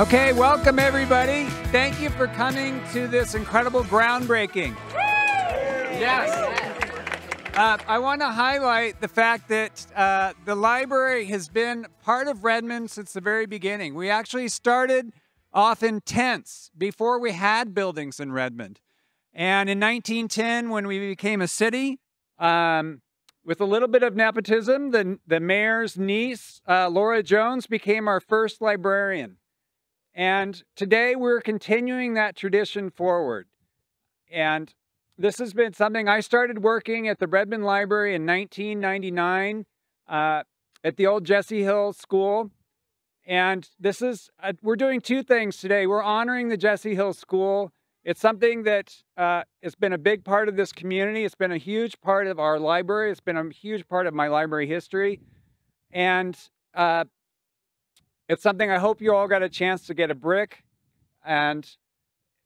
Okay, welcome everybody. Thank you for coming to this incredible groundbreaking. Yes. I want to highlight the fact that the library has been part of Redmond since the very beginning. We actually started off in tents before we had buildings in Redmond. And in 1910, when we became a city, with a little bit of nepotism, the mayor's niece, Laura Jones, became our first librarian. And today we're continuing that tradition forward. And this has been something I started working at the Redmond Library in 1999 at the old Jesse Hill School. And this is, we're doing two things today. We're honoring the Jesse Hill School. It's something that has been a big part of this community. It's been a huge part of our library. It's been a huge part of my library history. And it's something I hope you all got a chance to get a brick. And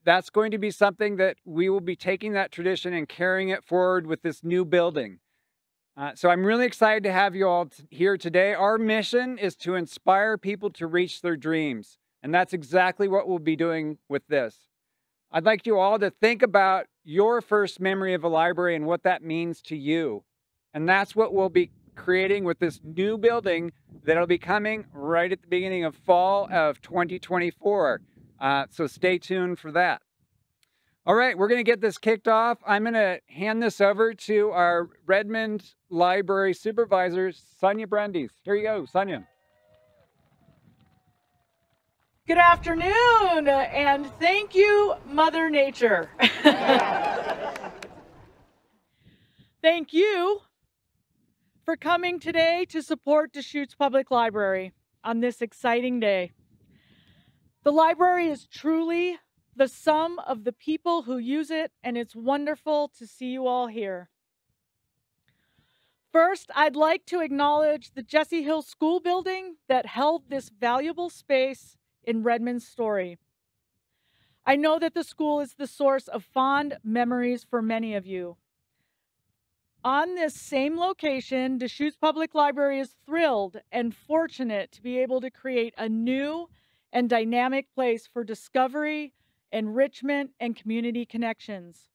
that's going to be something that we will be taking that tradition and carrying it forward with this new building. So I'm really excited to have you all here today. Our mission is to inspire people to reach their dreams. And that's exactly what we'll be doing with this. I'd like you all to think about your first memory of a library and what that means to you. And that's what we'll be creating with this new building that'll be coming right at the beginning of fall of 2024. So stay tuned for that. All right, we're going to get this kicked off. I'm going to hand this over to our Redmond Library Supervisor, Sonia Brandes. Here you go, Sonia. Good afternoon, and thank you, Mother Nature. Thank you for coming today to support Deschutes Public Library on this exciting day. The library is truly the sum of the people who use it, and it's wonderful to see you all here. First, I'd like to acknowledge the Jesse Hill School building that held this valuable space in Redmond's story. I know that the school is the source of fond memories for many of you. On this same location, Deschutes Public Library is thrilled and fortunate to be able to create a new and dynamic place for discovery, enrichment, and community connections.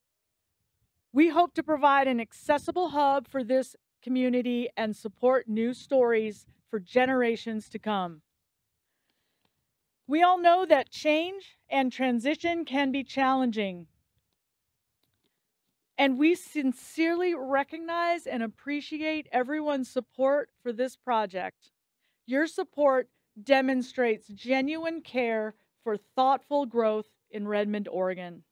We hope to provide an accessible hub for this community and support new stories for generations to come. We all know that change and transition can be challenging. And we sincerely recognize and appreciate everyone's support for this project. Your support demonstrates genuine care for thoughtful growth in Redmond, Oregon.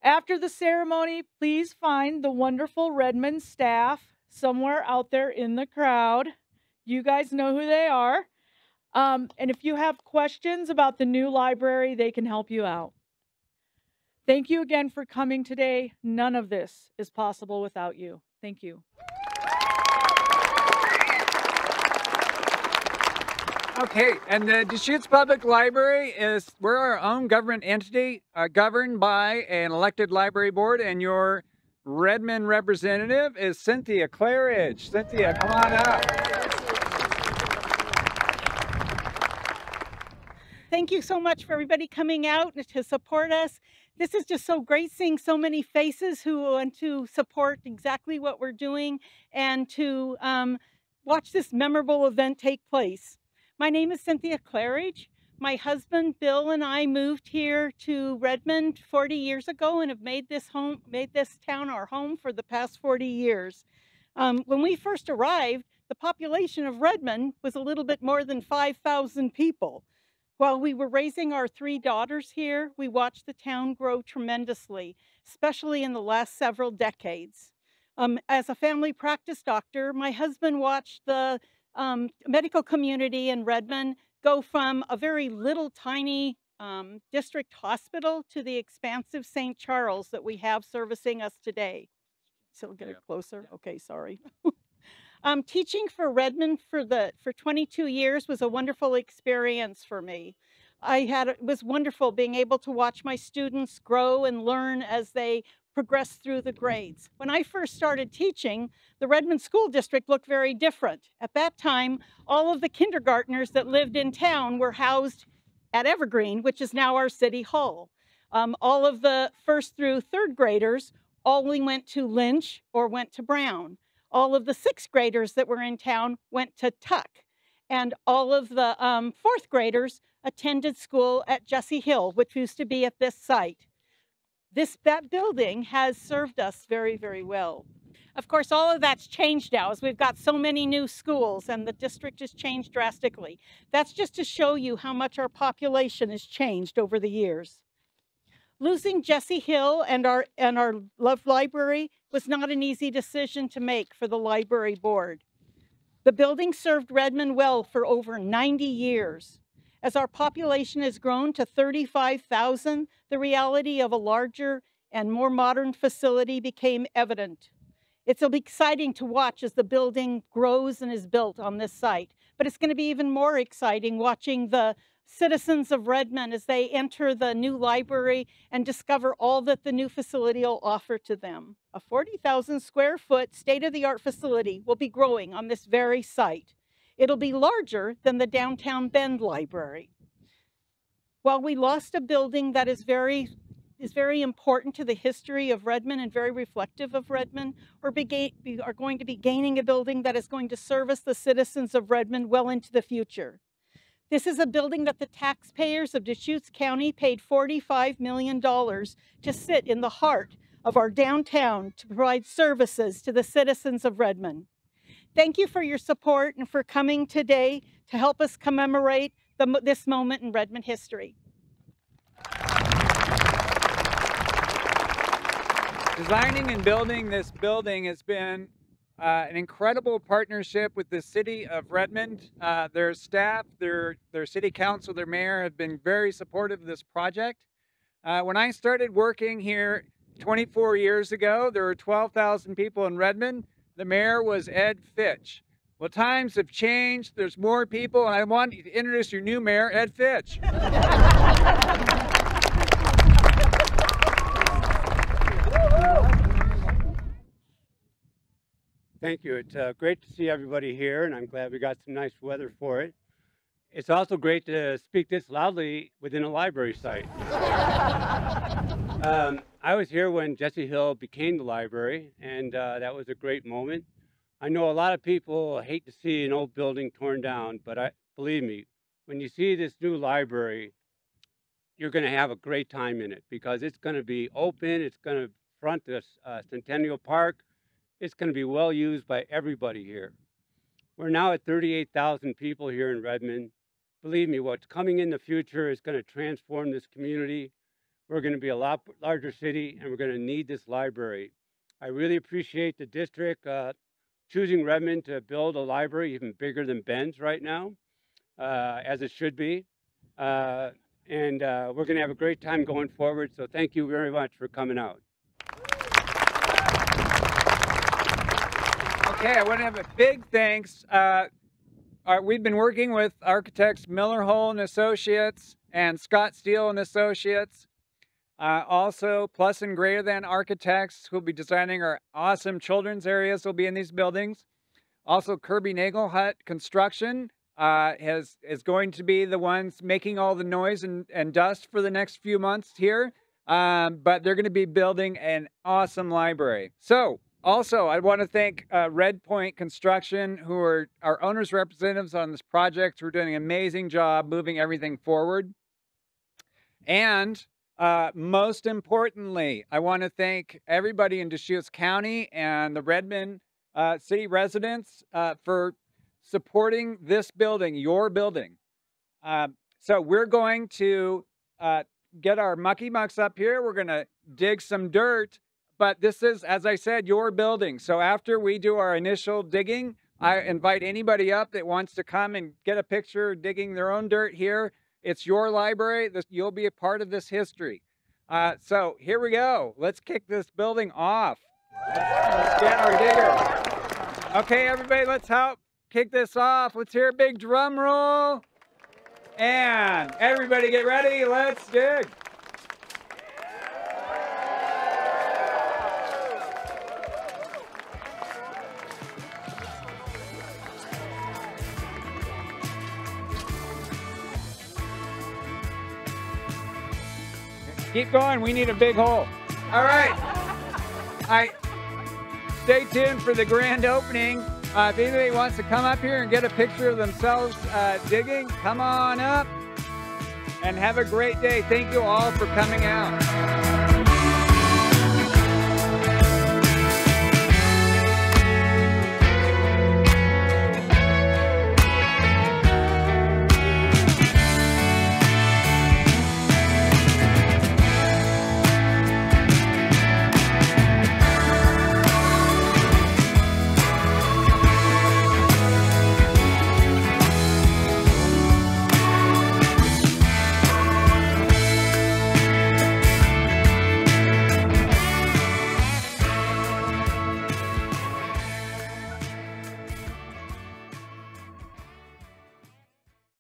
After the ceremony, please find the wonderful Redmond staff somewhere out there in the crowd. You guys know who they are. And if you have questions about the new library, they can help you out. Thank you again for coming today. None of this is possible without you. Thank you. Okay, and the Deschutes Public Library we're our own government entity, governed by an elected library board, and your Redmond representative is Cynthia Claridge. Cynthia, come on up. Thank you so much for everybody coming out to support us. This is just so great seeing so many faces who want to support exactly what we're doing and to watch this memorable event take place. My name is Cynthia Claridge. My husband Bill and I moved here to Redmond 40 years ago and have made this town our home for the past 40 years. When we first arrived, the population of Redmond was a little bit more than 5,000 people. While we were raising our 3 daughters here, we watched the town grow tremendously, especially in the last several decades. As a family practice doctor, my husband watched the medical community in Redmond go from a very little tiny district hospital to the expansive St. Charles that we have servicing us today. So get it closer? Okay, sorry. Teaching for Redmond for 22 years was a wonderful experience for me. It was wonderful being able to watch my students grow and learn as they progress through the grades. When I first started teaching, the Redmond School District looked very different. At that time, all of the kindergartners that lived in town were housed at Evergreen, which is now our City Hall. All of the first through third graders only went to Lynch or went to Brown. All of the sixth graders that were in town went to Tuck. And all of the fourth graders attended school at Jesse Hill, which used to be at this site. That building has served us very, very well. Of course, all of that's changed now as we've got so many new schools and the district has changed drastically. That's just to show you how much our population has changed over the years. Losing Jesse Hill and our loved library was not an easy decision to make for the library board. The building served Redmond well for over 90 years. As our population has grown to 35,000, the reality of a larger and more modern facility became evident. It'll be exciting to watch as the building grows and is built on this site, but it's going to be even more exciting watching the citizens of Redmond as they enter the new library and discover all that the new facility will offer to them. A 40,000 square foot state-of-the-art facility will be growing on this very site. It'll be larger than the Downtown Bend Library. While we lost a building that is very important to the history of Redmond and very reflective of Redmond, we are going to be gaining a building that is going to service the citizens of Redmond well into the future. This is a building that the taxpayers of Deschutes County paid $45 million to sit in the heart of our downtown to provide services to the citizens of Redmond. Thank you for your support and for coming today to help us commemorate this moment in Redmond history. Designing and building this building has been an incredible partnership with the city of Redmond. Their staff, their city council, their mayor have been very supportive of this project. When I started working here 24 years ago, there were 12,000 people in Redmond. The mayor was Ed Fitch. Well, times have changed. There's more people, and I want you to introduce your new mayor, Ed Fitch. Thank you. It's great to see everybody here, and I'm glad we got some nice weather for it. It's also great to speak this loudly within a library site. I was here when Jesse Hill became the library, and that was a great moment. I know a lot of people hate to see an old building torn down, but believe me, when you see this new library, you're going to have a great time in it because it's going to be open, it's going to front the Centennial Park, it's going to be well used by everybody here. We're now at 38,000 people here in Redmond. Believe me, what's coming in the future is going to transform this community. We're going to be a lot larger city, and we're going to need this library. I really appreciate the district choosing Redmond to build a library even bigger than Bend's right now, as it should be. We're going to have a great time going forward, so thank you very much for coming out. Okay, I want to have a big thanks. We've been working with architects Miller Hole and Associates and Scott Steele and Associates. Also, Plus and Greater Than Architects, who will be designing our awesome children's areas, will be in these buildings. Also, Kirby Nagelhut Construction is going to be the ones making all the noise and dust for the next few months here. But they're going to be building an awesome library. So, also, I want to thank Red Point Construction, who are our owner's representatives on this project, who are doing an amazing job moving everything forward. And most importantly, I want to thank everybody in Deschutes County and the Redmond city residents for supporting this building, your building. So we're going to get our mucky mucks up here. We're going to dig some dirt, but this is, as I said, your building. So after we do our initial digging, I invite anybody up that wants to come and get a picture digging their own dirt here. It's your library. You'll be a part of this history. So here we go. Let's kick this building off. Let's get our digger. Okay, everybody, let's help kick this off. Let's hear a big drum roll. And everybody get ready. Let's dig. Keep going. We need a big hole. All right. Stay tuned for the grand opening. If anybody wants to come up here and get a picture of themselves digging, come on up and have a great day. Thank you all for coming out.